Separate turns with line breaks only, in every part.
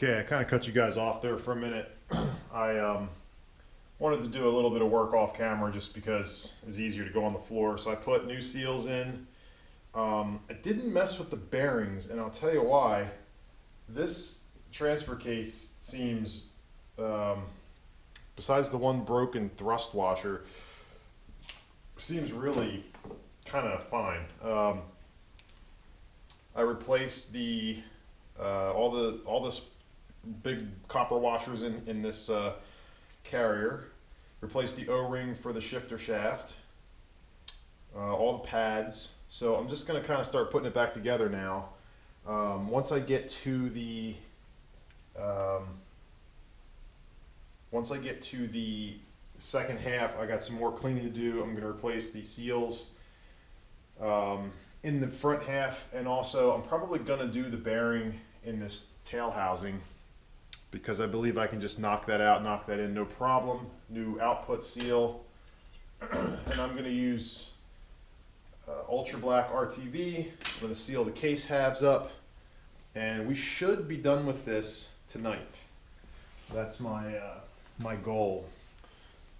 Okay, I kind of cut you guys off there for a minute. I wanted to do a little bit of work off camera just because it's easier to go on the floor. So I put new seals in. I didn't mess with the bearings, and I'll tell you why. This transfer case seems, besides the one broken thrust washer, seems really kind of fine. I replaced the all this big copper washers in this carrier. Replaced the O-ring for the shifter shaft. All the pads. So I'm just going to kind of start putting it back together now. Once I get to the second half, I got some more cleaning to do. I'm going to replace the seals in the front half, and also I'm probably going to do the bearing in this tail housing because I believe I can just knock that out, knock that in, no problem. New output seal, and I'm going to use ultra black RTV. I'm going to seal the case halves up, and we should be done with this tonight. That's my my goal.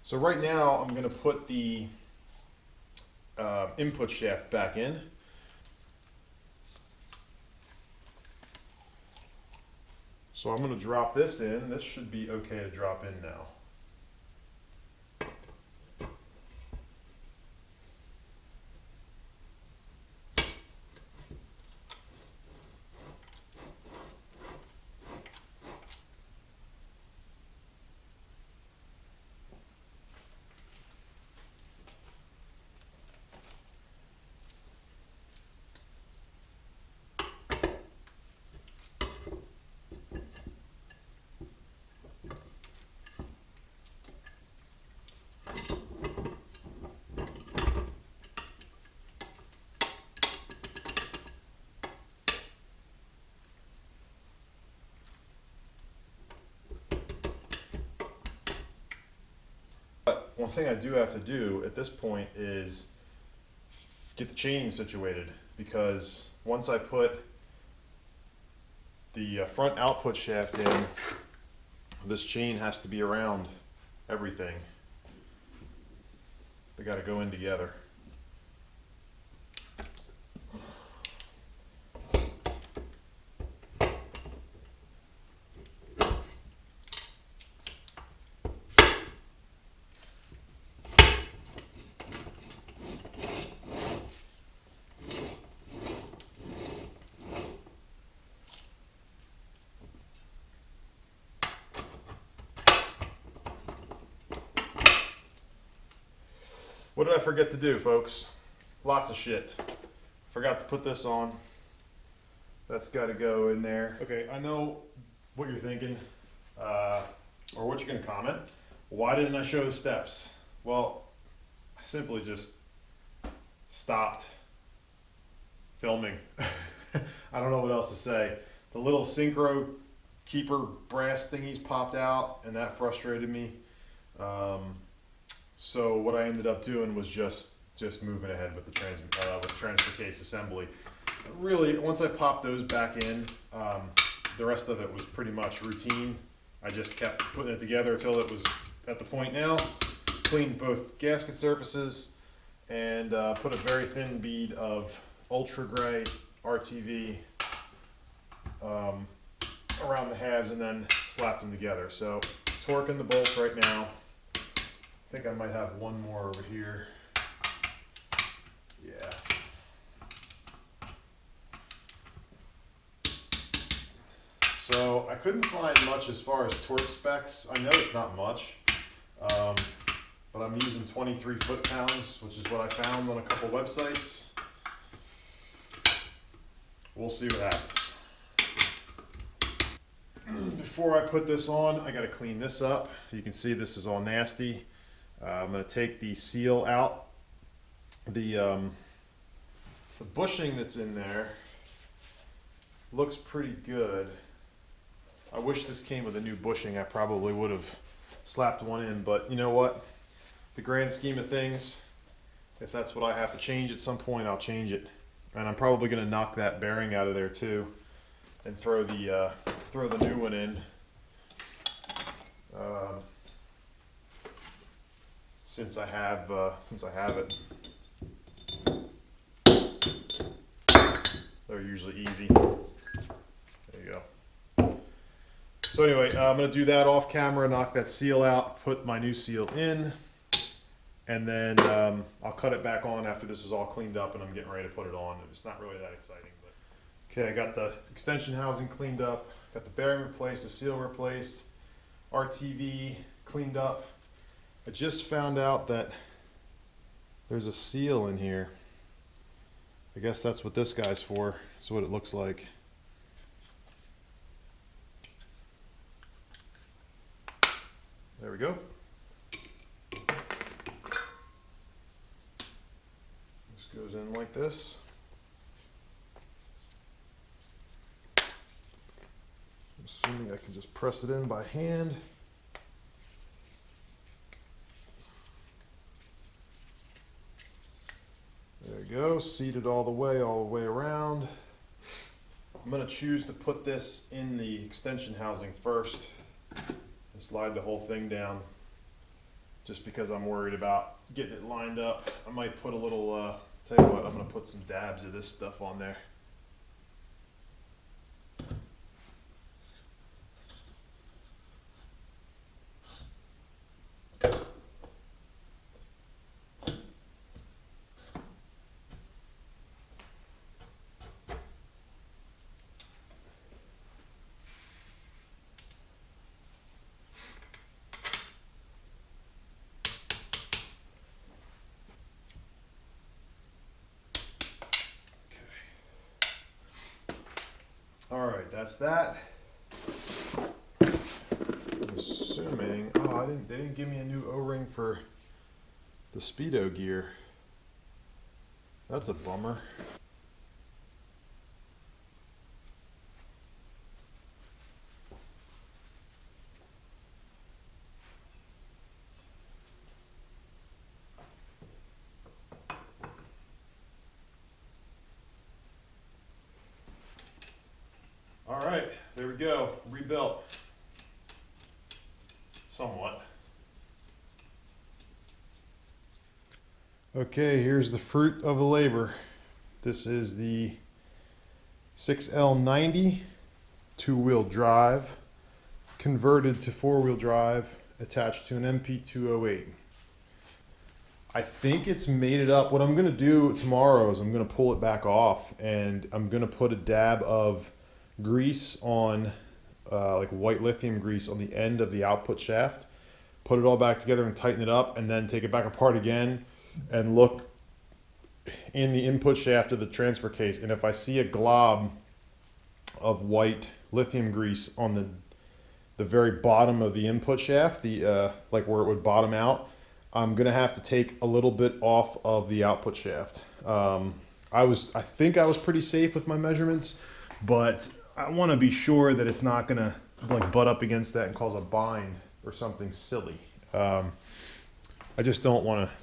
So right now I'm going to put the input shaft back in. So I'm going to drop this in. This should be okay to drop in now. One thing I do have to do at this point is get the chain situated, because once I put the front output shaft in, this chain has to be around everything. They got to go in together. What did I forget to do, folks? Lots of shit. Forgot to put this on. That's got to go in there. Okay, I know what you're thinking, or what you're going to comment. Why didn't I show the steps? Well, I simply just stopped filming. I don't know what else to say. The little synchro keeper brass thingies popped out, and that frustrated me. So what I ended up doing was just moving ahead with the transfer case assembly. Really, once I popped those back in, the rest of it was pretty much routine. I just kept putting it together until it was at the point now. Cleaned both gasket surfaces and put a very thin bead of ultra gray RTV around the halves, and then slapped them together. So torquing the bolts right now. I think I might have one more over here. Yeah. So I couldn't find much as far as torque specs. I know it's not much, but I'm using 23 foot-pounds, which is what I found on a couple websites. We'll see what happens. Before I put this on, I got to clean this up. You can see this is all nasty. I'm going to take the seal out. The bushing that's in there looks pretty good. I wish this came with a new bushing. I probably would have slapped one in, but you know what? The grand scheme of things, if that's what I have to change at some point, I'll change it. And I'm probably going to knock that bearing out of there too, and throw the throw the new one in. Since I have it. They're usually easy. There you go. So anyway, I'm going to do that off camera, knock that seal out, put my new seal in, and then I'll cut it back on after this is all cleaned up and I'm getting ready to put it on. It's not really that exciting. But okay, I got the extension housing cleaned up, got the bearing replaced, the seal replaced, RTV cleaned up. I just found out that there's a seal in here. I guess that's what this guy's for. That's what it looks like. There we go. This goes in like this. I'm assuming I can just press it in by hand. There you go, seated all the way around. I'm going to choose to put this in the extension housing first and slide the whole thing down, just because I'm worried about getting it lined up. I might put a little, tell you what, I'm going to put some dabs of this stuff on there. All right, that's that. I'm assuming, oh, they didn't give me a new O-ring for the Speedo gear. That's a bummer. All right, there we go, rebuilt. Somewhat. Okay, here's the fruit of the labor. This is the 6L90 two-wheel drive, converted to four-wheel drive, attached to an NP208. I think it's made it up. What I'm gonna do tomorrow is I'm gonna pull it back off and I'm gonna put a dab of grease on, like white lithium grease on the end of the output shaft, put it all back together and tighten it up, and then take it back apart again and look in the input shaft of the transfer case. And if I see a glob of white lithium grease on the very bottom of the input shaft, the like where it would bottom out, I'm gonna have to take a little bit off of the output shaft. I think I was pretty safe with my measurements, but I want to be sure that it's not gonna like butt up against that and cause a bind or something silly. I just don't want to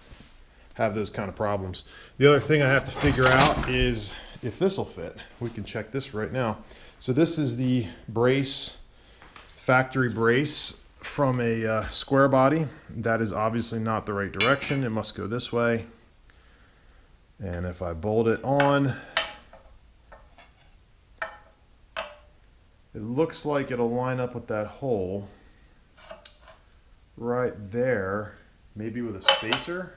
have those kind of problems. The other thing I have to figure out is if this will fit. We can check this right now. So this is the brace, factory brace from a square body. That is obviously not the right direction. It must go this way. And if I bolt it on, it looks like it'll line up with that hole right there, maybe with a spacer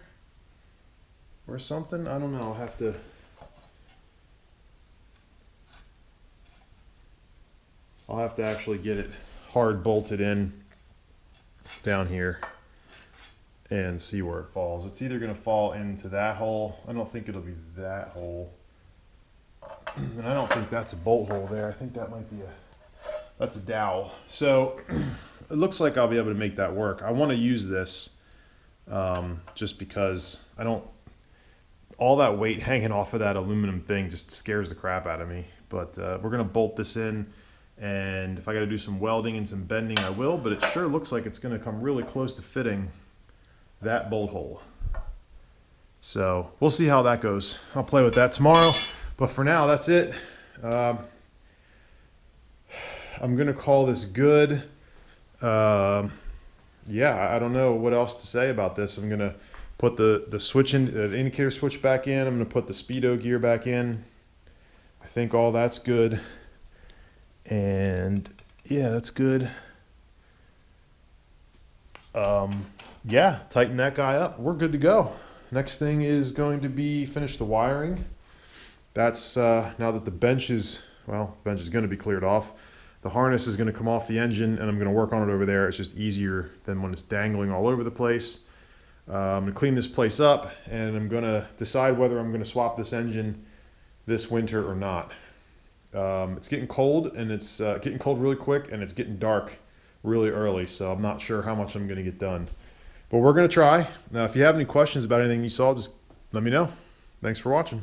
or something. I don't know. I'll have to actually get it hard bolted in down here and see where it falls. It's either going to fall into that hole. I don't think it'll be that hole. And I don't think that's a bolt hole there. I think that might be that's a dowel. So it looks like I'll be able to make that work. I want to use this just because all that weight hanging off of that aluminum thing just scares the crap out of me. But we're going to bolt this in, and if I got to do some welding and some bending, I will, but it sure looks like it's going to come really close to fitting that bolt hole. So we'll see how that goes. I'll play with that tomorrow, but for now, that's it. I'm going to call this good. Yeah, I don't know what else to say about this. I'm going to put the switch in, the indicator switch back in. I'm going to put the speedo gear back in. I think all that's good. And yeah, that's good. Yeah, tighten that guy up. We're good to go. Next thing is going to be finish the wiring. That's now that the bench is, well, the bench is going to be cleared off. The harness is going to come off the engine, and I'm going to work on it over there. It's just easier than when it's dangling all over the place. I'm going to clean this place up, and I'm going to decide whether I'm going to swap this engine this winter or not. It's getting cold, and it's getting cold really quick, and it's getting dark really early, so I'm not sure how much I'm going to get done. But we're going to try. Now, if you have any questions about anything you saw, just let me know. Thanks for watching.